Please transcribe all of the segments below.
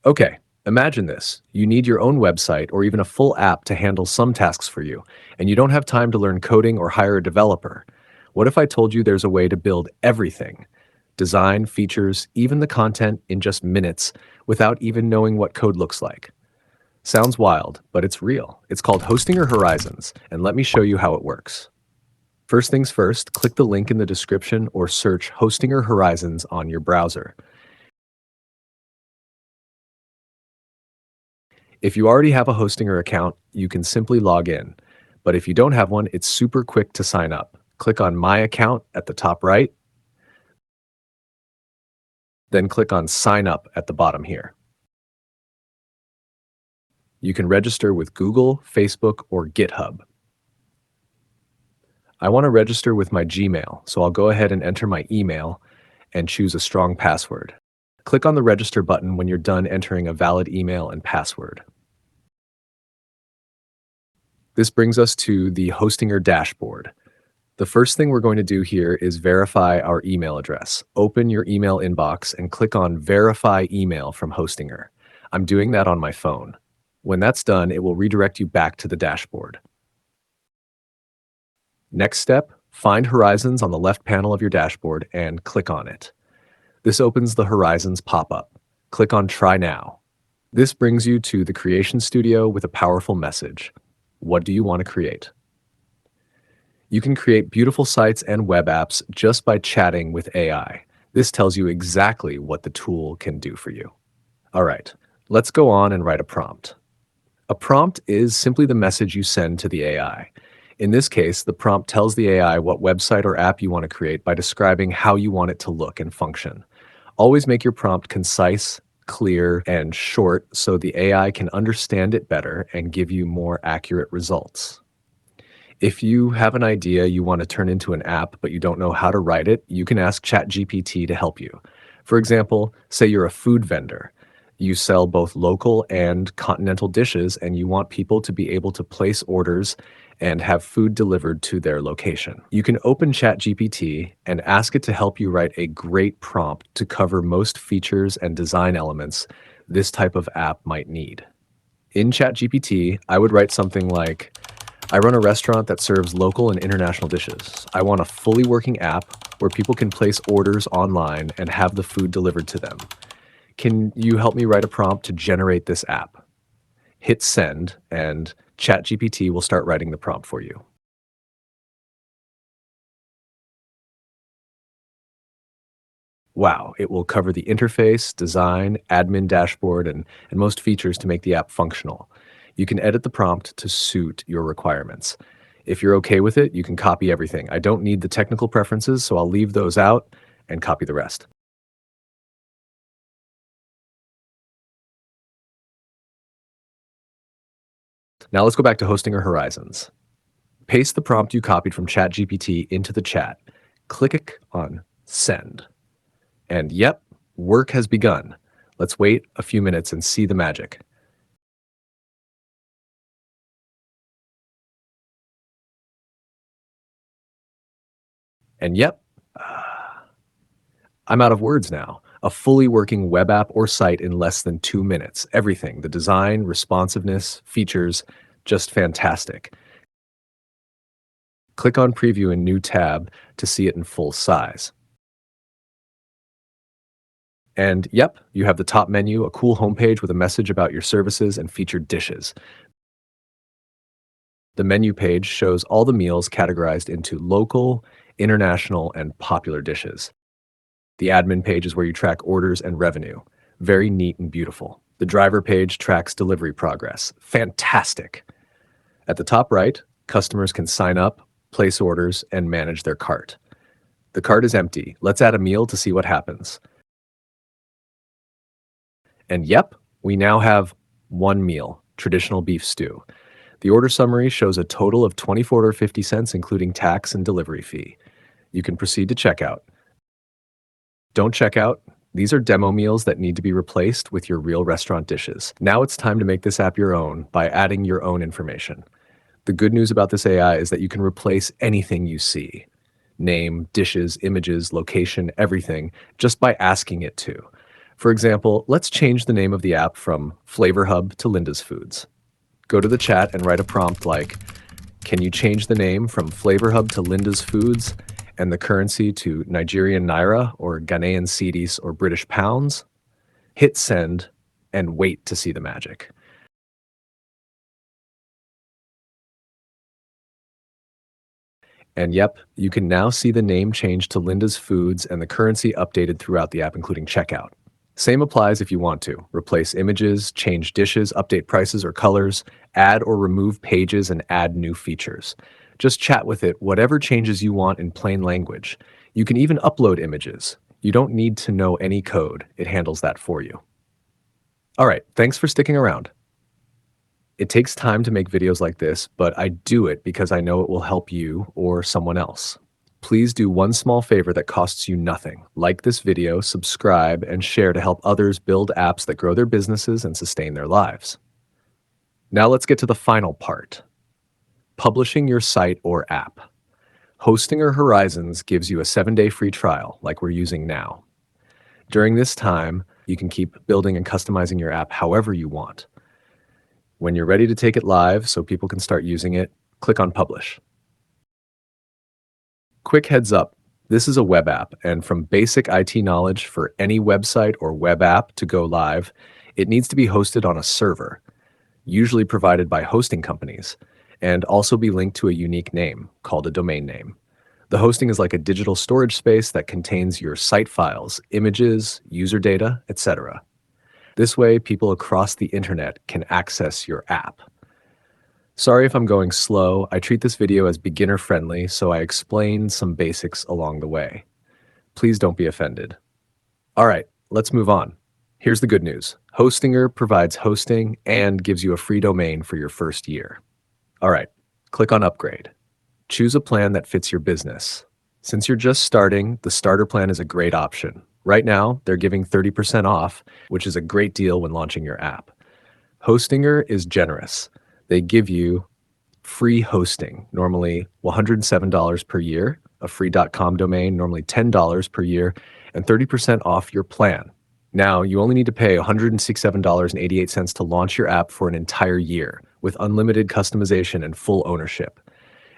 Okay, imagine this. You need your own website or even a full app to handle some tasks for you, and you don't have time to learn coding or hire a developer. What if I told you there's a way to build everything? Design, features, even the content in just minutes without even knowing what code looks like. Sounds wild, but it's real. It's called Hostinger Horizons, and let me show you how it works. First things first, click the link in the description or search Hostinger Horizons on your browser. If you already have a Hostinger account, you can simply log in. But if you don't have one, it's super quick to sign up. Click on My Account at the top right, then click on Sign Up at the bottom here. You can register with Google, Facebook, or GitHub. I want to register with my Gmail, so I'll go ahead and enter my email and choose a strong password. Click on the Register button when you're done entering a valid email and password. This brings us to the Hostinger dashboard. The first thing we're going to do here is verify our email address. Open your email inbox and click on Verify Email from Hostinger. I'm doing that on my phone. When that's done, it will redirect you back to the dashboard. Next step, find Horizons on the left panel of your dashboard and click on it. This opens the Horizons pop-up. Click on Try Now. This brings you to the Creation Studio with a powerful message. What do you want to create? You can create beautiful sites and web apps just by chatting with AI. This tells you exactly what the tool can do for you. All right, let's go on and write a prompt. A prompt is simply the message you send to the AI. In this case, the prompt tells the AI what website or app you want to create by describing how you want it to look and function. Always make your prompt concise, clear, and short so the AI can understand it better and give you more accurate results. If you have an idea you want to turn into an app but you don't know how to write it, you can ask ChatGPT to help you. For example, say you're a food vendor. You sell both local and continental dishes, and you want people to be able to place orders and have food delivered to their location. You can open ChatGPT and ask it to help you write a great prompt to cover most features and design elements this type of app might need. In ChatGPT, I would write something like, I run a restaurant that serves local and international dishes. I want a fully working app where people can place orders online and have the food delivered to them. Can you help me write a prompt to generate this app? Hit send, and ChatGPT will start writing the prompt for you. Wow, it will cover the interface, design, admin dashboard, and most features to make the app functional. You can edit the prompt to suit your requirements. If you're okay with it, you can copy everything. I don't need the technical preferences, so I'll leave those out and copy the rest. Now let's go back to Hostinger Horizons. Paste the prompt you copied from ChatGPT into the chat. Click on Send. And yep, work has begun. Let's wait a few minutes and see the magic. And yep, I'm out of words now. A fully working web app or site in less than 2 minutes. Everything, the design, responsiveness, features, just fantastic. Click on Preview in New tab to see it in full size. And yep, you have the top menu, a cool homepage with a message about your services and featured dishes. The menu page shows all the meals categorized into local, international, and popular dishes. The admin page is where you track orders and revenue. Very neat and beautiful. The driver page tracks delivery progress. Fantastic. At the top right, customers can sign up, place orders, and manage their cart. The cart is empty. Let's add a meal to see what happens. And yep, we now have one meal, traditional beef stew. The order summary shows a total of $24.50, including tax and delivery fee. You can proceed to checkout. Don't check out. These are demo meals that need to be replaced with your real restaurant dishes. Now it's time to make this app your own by adding your own information. The good news about this AI is that you can replace anything you see. Name, dishes, images, location, everything, just by asking it to. For example, let's change the name of the app from Flavor Hub to Linda's Foods. Go to the chat and write a prompt like, "Can you change the name from Flavor Hub to Linda's Foods and the currency to Nigerian Naira or Ghanaian cedis or British pounds?" Hit send and wait to see the magic. And yep, you can now see the name change to Linda's Foods and the currency updated throughout the app, including checkout. Same applies if you want to. Replace images, change dishes, update prices or colors, add or remove pages, and add new features. Just chat with it whatever changes you want in plain language. You can even upload images. You don't need to know any code. It handles that for you. All right, thanks for sticking around. It takes time to make videos like this, but I do it because I know it will help you or someone else. Please do one small favor that costs you nothing. Like this video, subscribe, and share to help others build apps that grow their businesses and sustain their lives. Now let's get to the final part. Publishing your site or app. Hostinger Horizons gives you a 7-day free trial like we're using now. During this time, you can keep building and customizing your app however you want. When you're ready to take it live so people can start using it, click on Publish. Quick heads up, this is a web app, and from basic IT knowledge for any website or web app to go live, it needs to be hosted on a server, usually provided by hosting companies, and also be linked to a unique name called a domain name. The hosting is like a digital storage space that contains your site files, images, user data, etc. This way, people across the internet can access your app. Sorry if I'm going slow. I treat this video as beginner friendly, so I explain some basics along the way. Please don't be offended. All right, let's move on. Here's the good news. Hostinger provides hosting and gives you a free domain for your first year. All right, click on Upgrade. Choose a plan that fits your business. Since you're just starting, the starter plan is a great option. Right now, they're giving 30% off, which is a great deal when launching your app. Hostinger is generous. They give you free hosting, normally $107 per year, a free .com domain, normally $10 per year, and 30% off your plan. Now, you only need to pay $167.88 to launch your app for an entire year with unlimited customization and full ownership.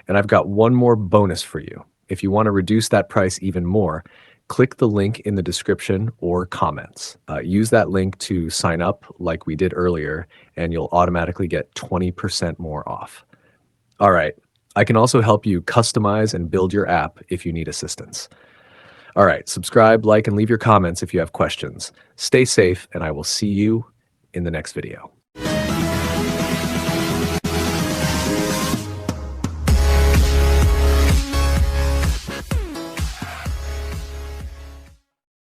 And I've got one more bonus for you. If you want to reduce that price even more, click the link in the description or comments. Use that link to sign up like we did earlier, and you'll automatically get 20% more off. All right, I can also help you customize and build your app if you need assistance. All right, subscribe, like, and leave your comments if you have questions. Stay safe, and I will see you in the next video.